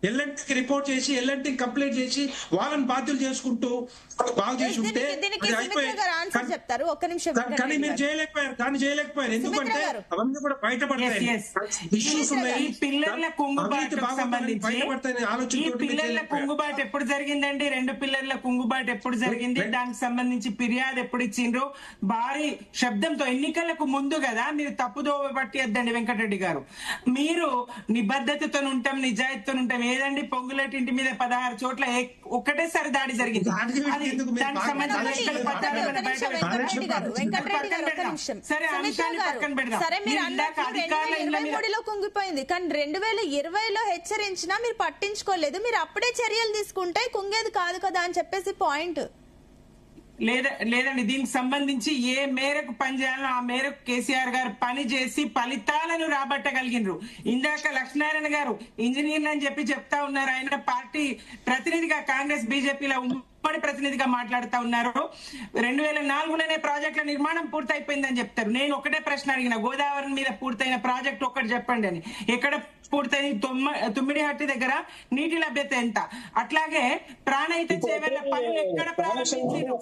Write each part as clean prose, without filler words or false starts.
ఎల్ఎన్టీకి report చేసి L&T complaint చేసి వాళ్ళని బాధ్యులు చేసుకుంటూ బాగు చేసి ఉంటే చెప్తారు. ఒక్క నిమిషం. కానీ మీరు చేయలేకపోయారు ఎందుకంటే అవన్నీ కూడా బయటపడతాయి, ఇష్యూస్ ఉన్నాయి. పిల్లల కుంగుబాటు సంబంధించి పిల్లల కుంగుబాటు ఎప్పుడు జరిగిందండి? 2 పిల్లర్ల కుంగుబాటు ఎప్పుడు జరిగింది? దానికి సంబంధించి ఫిర్యాదు ఎప్పుడు ఇచ్చిండ్రు? భారీ శబ్దంతో ఎన్నికలకు ముందు కదా. మీరు తప్పుదోవ పట్టియద్దండి వెంకటరెడ్డి గారు. మీరు నిబద్ధతతో ఉంటాం, నిజాయితీతో ఉంటాం. ఏదండి పొంగులేటి ఇంటి మీద 16 చోట్ల ఒక్కటేసారి దాడి జరిగింది. దానికి సంబంధించి సరే అంశాన్ని పక్కన పెడదాం. కుంగిపోయింది కానీ 2020లో హెచ్చరించినా మీరు పట్టించుకోలేదు. మీరు అప్పుడే చర్యలు తీసుకుంటే కుంగేది కాదు కదా అని చెప్పేసి పాయింట్. లేదండి, దీనికి సంబంధించి ఏ మేరకు పనిచేయాలో ఆ మేరకు కేసీఆర్ గారు పని చేసి ఫలితాలను రాబట్టగలిగినరు. ఇందాక లక్ష్మీనారాయణ గారు ఇంజనీర్లు అని చెప్తా ఉన్నారు. ఆయన పార్టీ ప్రతినిధిగా కాంగ్రెస్ బీజేపీలో ఉమ్మడి ప్రతినిధిగా మాట్లాడుతూ ఉన్నారు. 2004లోనే ప్రాజెక్టుల నిర్మాణం పూర్తయిపోయిందని చెప్తారు. నేను ఒకటే ప్రశ్న అడిగిన, గోదావరి మీద పూర్తయిన ప్రాజెక్ట్ ఒక్కటి చెప్పండి అని. ఎక్కడ పూర్తయింది? తుమ్మిడిహట్టి దగ్గర నీటి లభ్యత ఎంత? అట్లాగే ప్రాణహిత చేవేళ్ల పనులు ఎక్కడ ప్రారంభించారు?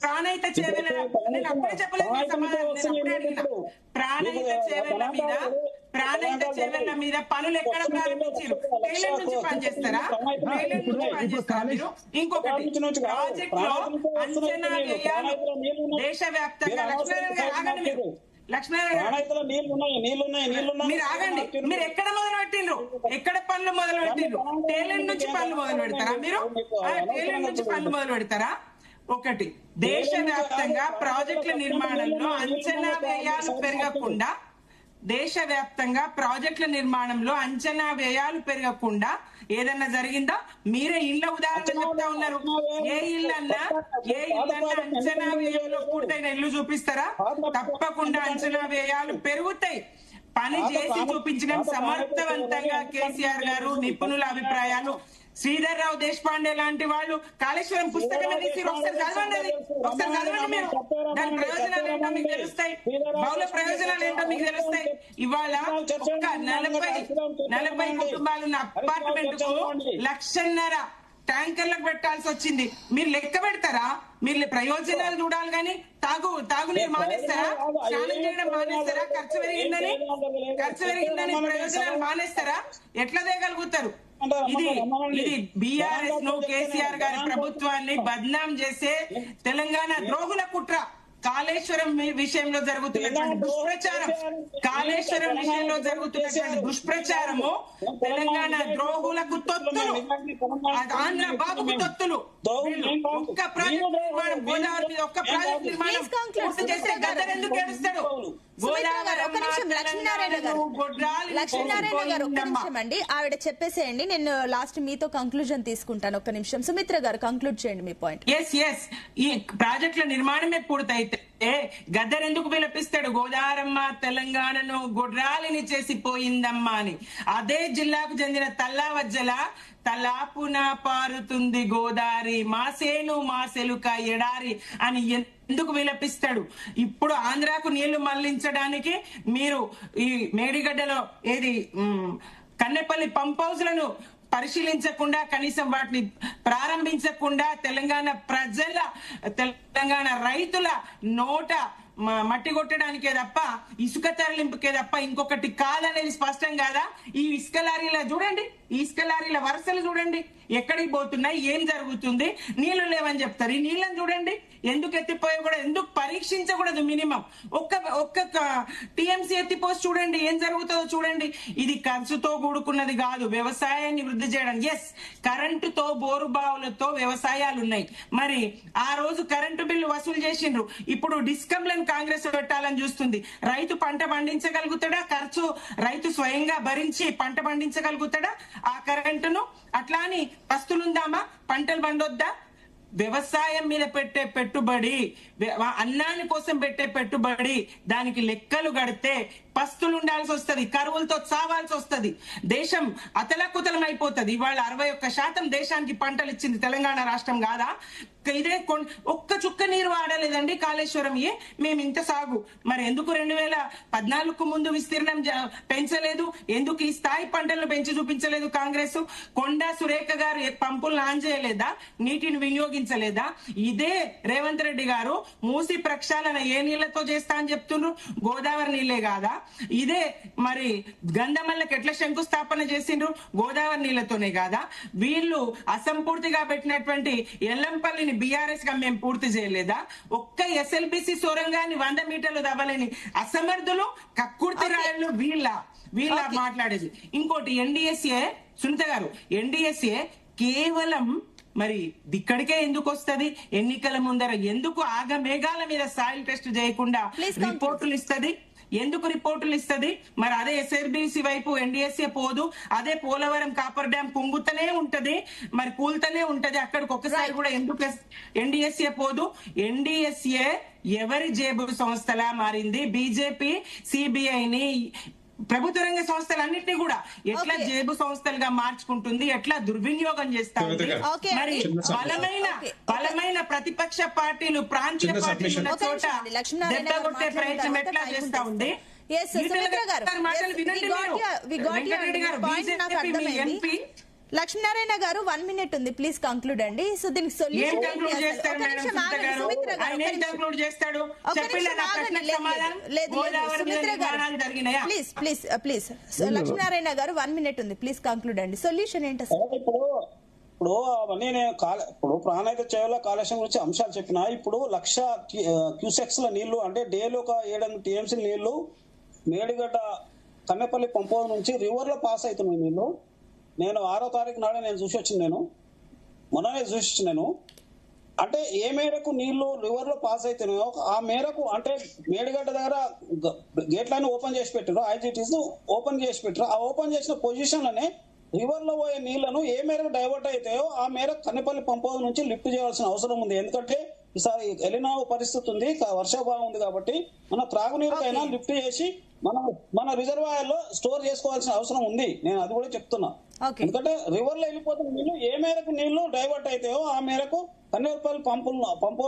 ప్రాణహిత చేవేళ్ల నేను అప్పుడే చెప్పలేదు సమాధానం. నేను అప్పుడే అడిగిన ప్రాణహిత చేవేళ్ల మీద పనులు ఎక్కడ ప్రారంభించారు? టైలెండ్ నుంచి పనిచేస్తారా? టైలెండ్ నుంచి పనిచేస్తారా మీరు? ఇంకొకటి, ప్రాజెక్ట్ లో అంచనా వ్యయాలు దేశవ్యాప్తంగా లక్ష్మీనారాయణ గారు ఆగండి. మీరు మీరు ఆగండి. మీరు ఎక్కడ మొదలు పెట్టిండ్రు? ఎక్కడ పనులు మొదలు పెట్టిండ్రు? టైలెండ్ నుంచి పనులు మొదలు పెడతారా మీరు? టైలెండ్ నుంచి పనులు మొదలు పెడతారా? ఒకటి, దేశవ్యాప్తంగా ప్రాజెక్టుల నిర్మాణంలో అంచనా వ్యయాలు పెరగకుండా ఏదన్నా జరిగిందా? మీరే ఇళ్ల ఉదాహరణ చెప్తా ఉన్నారు. ఏ ఇల్లన్నా అంచనా వ్యయంలో పూర్తయిన ఇల్లు చూపిస్తారా? తప్పకుండా అంచనా వ్యయాలు పెరుగుతాయి. పని చేసి చూపించడం సమర్థవంతంగా కేసీఆర్ గారు, నిపుణుల అభిప్రాయాలు. శ్రీధర్ రావు దేశపాండే లాంటి వాళ్ళు కాళేశ్వరం పుస్తకం ఒకసారి చదవండి. మీరు దాని ప్రయోజనాలు ఏంటో మీకు తెలుస్తాయి, బహుళ ప్రయోజనాలు ఏంటో మీకు తెలుస్తాయి. ఇవాళ ఒక్క 40 కుటుంబాలు ఉన్న అపార్ట్మెంట్ కు 1,50,000 ట్యాంకర్లకు పెట్టాల్సి వచ్చింది. మీరు లెక్క పెడతారా? మీరు ప్రయోజనాలు చూడాలి కానీ తాగునీరు మానేస్తారా? స్నానం చేయడం మానేస్తారా? ఖర్చు పెరిగిందని ప్రయోజనాలు మానేస్తారా? ఎట్లా తేగలుగుతారు? ఇది బీఆర్ఎస్ ను, కేసీఆర్ గారి ప్రభుత్వాన్ని బద్నాం చేసే తెలంగాణ ద్రోహుల కుట్ర. కాళేశ్వరం విషయంలో జరుగుతున్నటువంటి దుష్ప్రచారము తెలంగాణ ద్రోహులకు తొత్తులు, ఆంధ్ర బాబుకు తొత్తులు. ఒక్క ప్రాజెక్ట్ నిర్మాణం, గోదావరి మీద ఒక్క ప్రాజెక్ట్ నిర్మాణం పూర్తి చేస్తే గద్దర్ ఎందుకు ఏడుస్తాడు? లక్ష్మీనారాయణ గారు ఒక్క నిమిషం అండి, ఆవిడ చెప్పేసేయండి. నేను లాస్ట్ మీతో కంక్లూజన్ తీసుకుంటాను. ఒక్క నిమిషం. సుమిత్ర గారు కంక్లూడ్ చేయండి మీ పాయింట్. ఈ ప్రాజెక్టుల నిర్మాణమే పూర్తయితే గద్దర్ ఎందుకు విలపిస్తాడు? గోదావరమ్మ తెలంగాణను గొడ్రాలిని చేసి పోయిందమ్మా అని. అదే జిల్లాకు చెందిన తల్లావజ్జల తలాపున పారుతుంది గోదావరి, మాసేను మాసెలుక ఎడారి అని ఎందుకు విలపిస్తాడు? ఇప్పుడు ఆంధ్రాకు నీళ్లు మళ్లించడానికి మీరు ఈ మేడిగడ్డలో కన్నెపల్లి పంప్ హౌస్లను పరిశీలించకుండా, కనీసం వాటిని ప్రారంభించకుండా తెలంగాణ రైతుల నోట మట్టి కొట్టడానికే తప్ప, ఇసుక తరలింపుకే తప్ప ఇంకొకటి కాదనేది స్పష్టం కాదా? ఈ ఇసుక లారీల చూడండి, ఈ ఇసుక లారీల వరుసలు చూడండి, ఎక్కడికి పోతున్నాయి, ఏం జరుగుతుంది? నీళ్లు లేవని చెప్తారు. ఈ నీళ్ళని చూడండి ఎందుకు ఎత్తిపోయా కూడా, ఎందుకు పరీక్షించకూడదు? మినిమం ఒక్క టీఎంసీ ఎత్తిపోసి చూడండి, ఏం జరుగుతుందో చూడండి. ఇది ఖర్చుతో కూడుకున్నది కాదు, వ్యవసాయాన్ని వృద్ధి చేయడం. కరెంటుతో, బోరు బావులతో వ్యవసాయాలు ఉన్నాయి. మరి ఆ రోజు కరెంటు బిల్లు వసూలు చేసిండ్రు, ఇప్పుడు డిస్కంలను కాంగ్రెస్ పెట్టాలని చూస్తుంది. రైతు పంట పండించగలుగుతాడా? ఖర్చు రైతు స్వయంగా భరించి పంట పండించగలుగుతాడా ఆ కరెంటును? అట్లా అని పస్తులుందామా? పంటలు పండొద్దా? వ్యవసాయం మీద పెట్టే పెట్టుబడి, అన్నాని కోసం పెట్టే పెట్టుబడి, దానికి లెక్కలు కడితే పస్తులు ఉండాల్సి వస్తుంది, కరువులతో చావాల్సి వస్తుంది, దేశం అతలకుతలం అయిపోతుంది. ఇవాళ 61% దేశానికి పంటలు ఇచ్చింది తెలంగాణ రాష్ట్రం కాదా? ఒక్క చుక్క నీరు వాడలేదండి కాళేశ్వరం. మేము ఇంత సాగు మరి ఎందుకు 2014 ముందు విస్తీర్ణం పెంచలేదు? ఎందుకు ఈ స్థాయి పంటలను పెంచి చూపించలేదు కాంగ్రెస్? కొండా సురేఖ గారు పంపులను ఆన్ చేయలేదా? నీటిని వినియోగించలేదా? ఇదే రేవంత్ రెడ్డి గారు మూసి ప్రక్షాళన ఏ నీళ్లతో చేస్తా అని చెప్తున్నారు? గోదావరి నీళ్లే కాదా? ఇదే మరి గంధమల్లకి ఎట్లా శంకుస్థాపన చేసిండ్రు? గోదావరి నీళ్లతోనే కాదా? వీళ్ళు అసంపూర్తిగా పెట్టినటువంటి ఎల్లంపల్లిని బీఆర్ఎస్ గా మేము పూర్తి చేయలేదా? ఒక్క ఎస్ఎల్బిసి సొరంగాన్ని 100 మీటర్లు దవ్వలేని అసమర్థులు కక్కుర్తి రాయలు వీళ్ళ మాట్లాడేది. ఇంకోటి ఎన్డీఎస్ఏ, సునీత గారు, ఎన్డీఎస్ఏ కేవలం మరి ఇక్కడికే ఎందుకు వస్తది? ఎన్నికల ముందర ఎందుకు ఆగమేఘాల మీద సాయిల్ టెస్ట్ చేయకుండా రిపోర్టులు ఇస్తది? ఎందుకు రిపోర్టులు ఇస్తది? మరి అదే ఎస్ఆర్బిసి వైపు ఎన్డీఎస్ఏ పోదు, అదే పోలవరం కాపర్ డ్యామ్ కుంగుతనే ఉంటది, మరి కూల్తనే ఉంటది, అక్కడికి ఒక్కసారి కూడా ఎందుకు ఎన్డీఎస్ఏ పోదు? ఎన్డీఎస్ఏ ఎవరి జేబు సంస్థలా మారింది? బీజేపీ సిబిఐని, ప్రభుత్వ రంగ సంస్థలన్నింటినీ కూడా ఎట్లా జేబు సంస్థలుగా మార్చుకుంటుంది, ఎట్లా దుర్వినియోగం చేస్తా ఉంది. మరి బలమైన ప్రతిపక్ష పార్టీలు, ప్రాంతీయ పార్టీలు ఉన్న చోట దెబ్బగొట్టే ప్రయత్నం ఎట్లా చేస్తా ఉంది? మాటలు వినండి మీరు. ఎంపీ లక్ష్మీనారాయణ గారు 1 minute ఉంది, ప్లీజ్ కంక్లూడ్ అండి. సో దీనికి సొల్యూషన్ ప్లీజ్ లక్ష్మీనారాయణ గారు 1 minute ఉంది, ప్లీజ్ కంక్లూడ్ అండి. సొల్యూషన్ ఏంటి అసలు? ఇప్పుడు అవన్నీ ఇప్పుడు ప్రాణాయిత చేయాల కాలుష్యం గురించి అంశాలు చెప్పిన, ఇప్పుడు 1,00,000 క్యూసెక్స్ల నీళ్లు అంటే డేలో ఒక 700 TMC నీళ్లు మేడిగడ్డ కన్నెపల్లి పంపు నుంచి రివర్ లో పాస్ అవుతున్నాయి నీళ్లు. నేను 6వ తారీఖు నాడే నేను చూసి వచ్చిన, మొన్ననే చూసి వచ్చినాను. అంటే ఏ మేరకు నీళ్లు రివర్ లో పాస్ అవుతున్నాయో ఆ మేరకు అంటే మేడిగడ్డ దగ్గర గేట్లన్నీ ఓపెన్ చేసి పెట్టారు, ఐజిటీస్ ఓపెన్ చేసి పెట్టారు. ఆ ఓపెన్ చేసిన పొజిషన్లోనే రివర్ లో పోయే నీళ్లను ఏ మేరకు డైవర్ట్ అవుతాయో ఆ మేరకు కన్నెపల్లి పంపు నుంచి లిఫ్ట్ చేయాల్సిన అవసరం ఉంది. ఎందుకంటే ఈసారి ఎలినా పరిస్థితి ఉంది, వర్షాభావం ఉంది కాబట్టి మన త్రాగునీరుకైనా లిఫ్ట్ చేసి మన రిజర్వాయర్ లో స్టోర్ చేసుకోవాల్సిన అవసరం ఉంది. నేను అది కూడా చెప్తున్నా. ఎందుకంటే రివర్ లో వెళ్ళిపోతున్న నీళ్లు ఏ మేరకు నీళ్లు డైవర్ట్ అవుతాయో ఆ మేరకు కన్నెపల్లి పంపు